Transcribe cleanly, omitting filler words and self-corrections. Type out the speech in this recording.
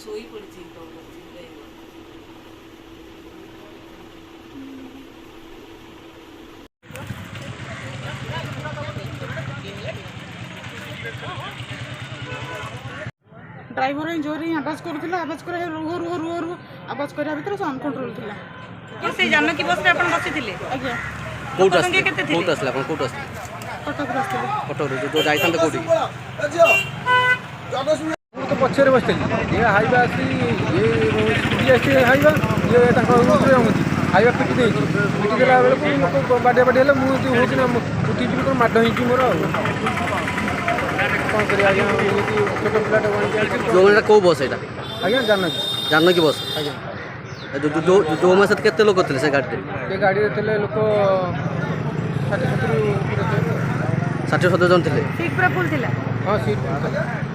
ଶୋଇ ପଡ଼ିଛି କଣ କରୁଛି ड्राइवर जोर ही आवाज करूला आवाज कर रुह रुह रुह रुह आवाज करा भीतर से अनकंट्रोल थिला तो से जानकी बस रे अपन बसी थिले आज्ञा कोट संख्या केते थिले कोट असला कोट असला कटक रास्ते कटक जो जाइथान कोठी तो पछरे बसते ये हाइवा आसी ये एसटी हाइवा ये ताको रूट रे होती हाइवा पिटी दे पिटी देला बेले लोक बाडे बाडे हेले मु जो होकी ना उठी जी को माड हिची मोर कौन करी आज्ञा ये छोट पिलाटा बन जो को बस एटा आज्ञा जानना की बस आज्ञा जो में साथ केते लोग थे से गाड़ी ये गाड़ी रे तले लोक 60 70 60 70 जन थे सीट पूरा फुल थिला हां सीट